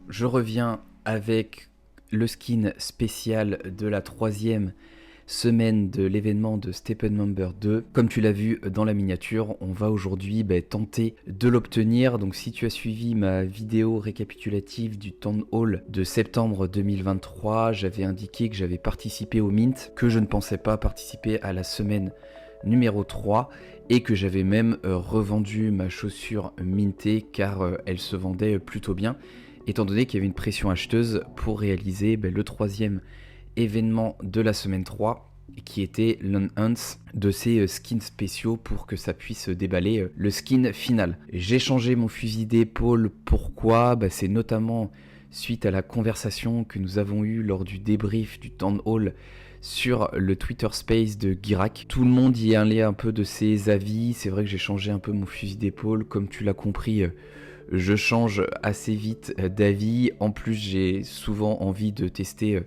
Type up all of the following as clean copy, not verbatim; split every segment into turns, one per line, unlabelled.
je reviens avec le skin spécial de la 3e semaine de l'événement de Steppenwolf 2. Comme tu l'as vu dans la miniature, on va aujourd'hui tenter de l'obtenir. Donc si tu as suivi ma vidéo récapitulative du Town Hall de septembre 2023, j'avais indiqué que j'avais participé au Mint, que je ne pensais pas participer à la semaine numéro 3 et que j'avais même revendu ma chaussure mintée car elle se vendait plutôt bien, étant donné qu'il y avait une pression acheteuse pour réaliser le 3e événement de la semaine 3 qui était l'enhance de ces skins spéciaux pour que ça puisse déballer le skin final. J'ai changé mon fusil d'épaule, pourquoi ? C'est notamment suite à la conversation que nous avons eue lors du débrief du Town Hall sur le Twitter Space de Guirac. Tout le monde y est allé un peu de ses avis, c'est vrai que j'ai changé un peu mon fusil d'épaule, comme tu l'as compris, je change assez vite d'avis. En plus, j'ai souvent envie de tester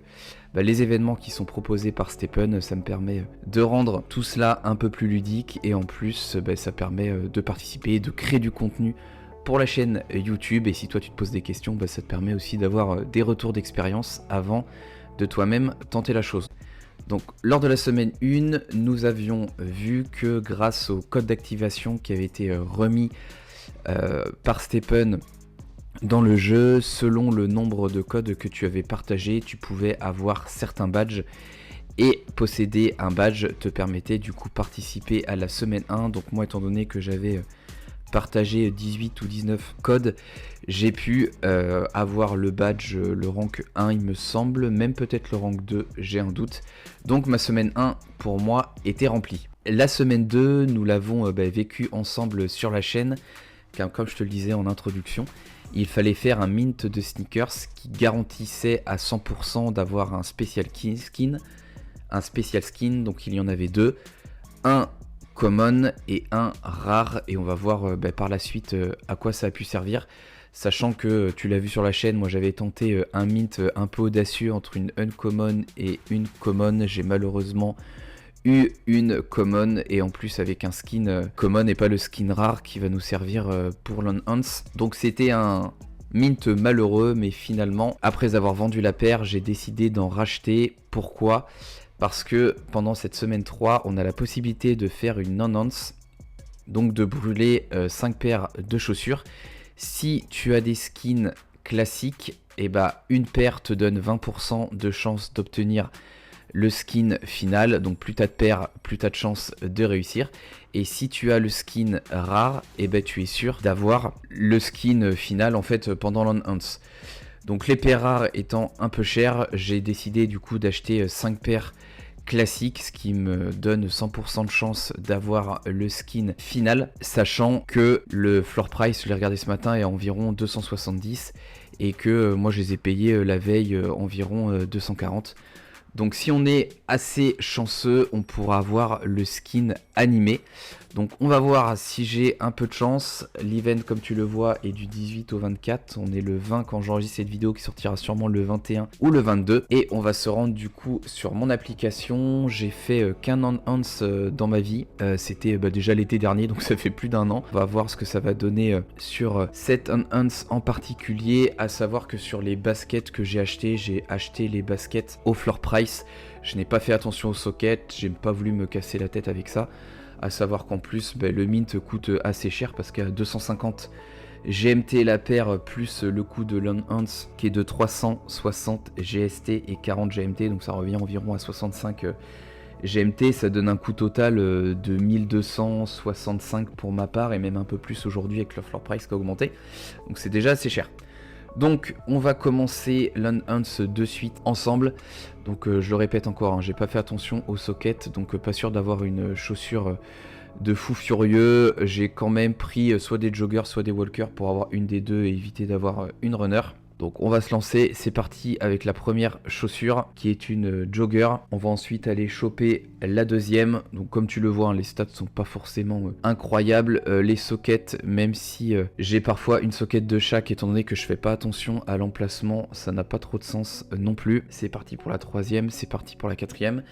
les événements qui sont proposés par Steppen. Ça me permet de rendre tout cela un peu plus ludique et en plus, ça permet de participer, de créer du contenu pour la chaîne YouTube. Et si toi tu te poses des questions, ça te permet aussi d'avoir des retours d'expérience avant de toi-même tenter la chose. Donc lors de la semaine 1, nous avions vu que grâce au code d'activation qui avait été remis par Steppen dans le jeu, selon le nombre de codes que tu avais partagé, tu pouvais avoir certains badges et posséder un badge te permettait du coup participer à la semaine 1. Donc moi, étant donné que j'avais partagé 18 ou 19 codes, j'ai pu avoir le badge, le rank 1 il me semble, même peut-être le rank 2, j'ai un doute. Donc ma semaine 1 pour moi était remplie. La semaine 2, nous l'avons vécu ensemble sur la chaîne. Comme je te le disais en introduction, il fallait faire un mint de sneakers qui garantissait à 100% d'avoir un spécial skin. Un spécial skin, donc il y en avait deux. Un common et un rare. Et on va voir par la suite à quoi ça a pu servir. Sachant que tu l'as vu sur la chaîne, moi j'avais tenté un mint un peu audacieux entre une uncommon et une common. J'ai malheureusement eu une common et en plus avec un skin common et pas le skin rare qui va nous servir pour l'enhance. Donc c'était un mint malheureux, mais finalement après avoir vendu la paire, j'ai décidé d'en racheter. Pourquoi ? Parce que pendant cette semaine 3, on a la possibilité de faire une enhance, donc de brûler 5 paires de chaussures. Si tu as des skins classiques, une paire te donne 20% de chance d'obtenir le skin final, donc plus t'as de paires, plus t'as de chances de réussir. Et si tu as le skin rare, tu es sûr d'avoir le skin final en fait pendant l'enhance. Donc les paires rares étant un peu chères, j'ai décidé du coup d'acheter 5 paires classiques, ce qui me donne 100% de chance d'avoir le skin final, sachant que le floor price, je l'ai regardé ce matin, est à environ 270 et que moi je les ai payés la veille environ 240. Donc si on est assez chanceux, on pourra avoir le skin animé. Donc on va voir si j'ai un peu de chance. L'event, comme tu le vois, est du 18 au 24. On est le 20 quand j'enregistre cette vidéo, qui sortira sûrement le 21 ou le 22. Et on va se rendre du coup sur mon application. J'ai fait qu'un enhance dans ma vie. C'était déjà l'été dernier, donc ça fait plus d'un an. On va voir ce que ça va donner sur cette enhance en particulier. À savoir que sur les baskets que j'ai acheté les baskets au floor price. Je n'ai pas fait attention aux sockets, j'ai pas voulu me casser la tête avec ça. À savoir qu'en plus, le mint coûte assez cher parce qu'à 250 GMT la paire, plus le coût de l'enhance qui est de 360 GST et 40 GMT, donc ça revient environ à 65 GMT. Ça donne un coût total de 1265 pour ma part et même un peu plus aujourd'hui avec le floor price qui a augmenté. Donc c'est déjà assez cher. Donc on va commencer l'enhance de suite ensemble. Donc je le répète encore, j'ai pas fait attention aux sockets, donc pas sûr d'avoir une chaussure de fou furieux. J'ai quand même pris soit des joggers, soit des walkers pour avoir une des deux et éviter d'avoir une runner. Donc on va se lancer, c'est parti avec la première chaussure qui est une jogger. On va ensuite aller choper la deuxième. Donc comme tu le vois, les stats sont pas forcément incroyables. Les sockets, même si j'ai parfois une socket de chaque, étant donné que je fais pas attention à l'emplacement, ça n'a pas trop de sens non plus. C'est parti pour la troisième, c'est parti pour la quatrième.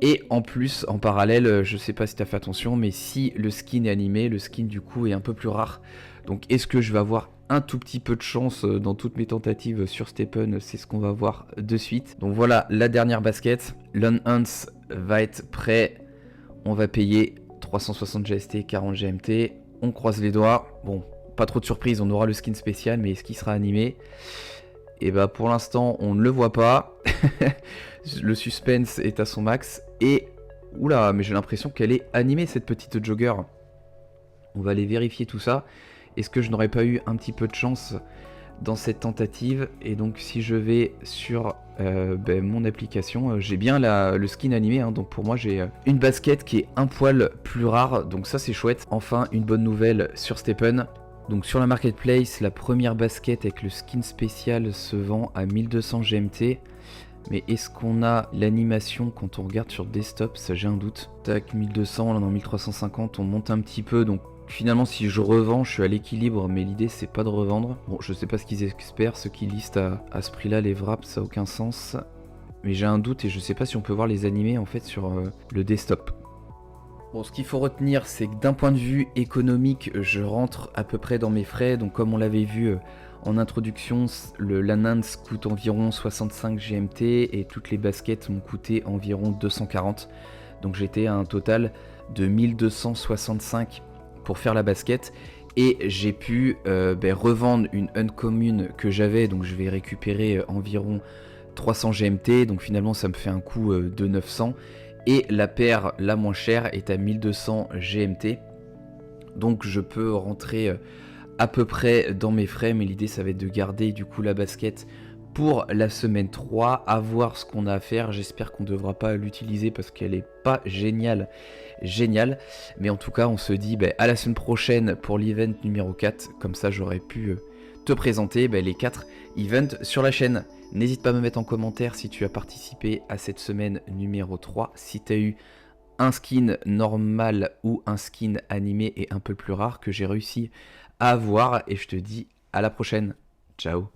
Et en plus, en parallèle, je sais pas si tu as fait attention, mais si le skin est animé, le skin du coup est un peu plus rare. Donc est-ce que je vais avoir un tout petit peu de chance dans toutes mes tentatives sur Steppen, c'est ce qu'on va voir de suite. Donc voilà, la dernière basket. Lon Hans va être prêt. On va payer 360 GST, 40 GMT. On croise les doigts. Bon, pas trop de surprise, on aura le skin spécial, mais est-ce qu'il sera animé? Et bah pour l'instant, on ne le voit pas. Le suspense est à son max. Et, oula, mais j'ai l'impression qu'elle est animée, cette petite jogger. On va aller vérifier tout ça. Est-ce que je n'aurais pas eu un petit peu de chance dans cette tentative? Et donc si je vais sur mon application, j'ai bien le skin animé, hein, donc pour moi j'ai une basket qui est un poil plus rare, donc ça c'est chouette. Enfin une bonne nouvelle sur Steppen. Donc sur la marketplace, la première basket avec le skin spécial se vend à 1200 GMT. Mais est-ce qu'on a l'animation quand on regarde sur desktop? Ça j'ai un doute. Tac, 1200, là on est en 1350, on monte un petit peu, donc finalement si je revends, je suis à l'équilibre, mais l'idée c'est pas de revendre. Bon, je sais pas ce qu'ils espèrent, ceux qui listent à ce prix là les wraps, ça a aucun sens. Mais j'ai un doute et je sais pas si on peut voir les animés en fait sur le desktop. Bon, ce qu'il faut retenir, c'est que d'un point de vue économique, je rentre à peu près dans mes frais. Donc comme on l'avait vu en introduction, le Lanance coûte environ 65 GMT et toutes les baskets m'ont coûté environ 240. Donc j'étais à un total de 1265 pour faire la basket. Et j'ai pu revendre une uncommune que j'avais, donc je vais récupérer environ 300 GMT. Donc finalement ça me fait un coût de 900. Et la paire la moins chère est à 1200 GMT. Donc je peux rentrer à peu près dans mes frais, mais l'idée ça va être de garder du coup la basket pour la semaine 3, à voir ce qu'on a à faire. J'espère qu'on ne devra pas l'utiliser parce qu'elle est pas géniale, mais en tout cas on se dit à la semaine prochaine pour l'event numéro 4, comme ça j'aurais pu te présenter les 4 events sur la chaîne. N'hésite pas à me mettre en commentaire si tu as participé à cette semaine numéro 3, si tu as eu un skin normal ou un skin animé et un peu plus rare que j'ai réussi à avoir, et je te dis à la prochaine. Ciao.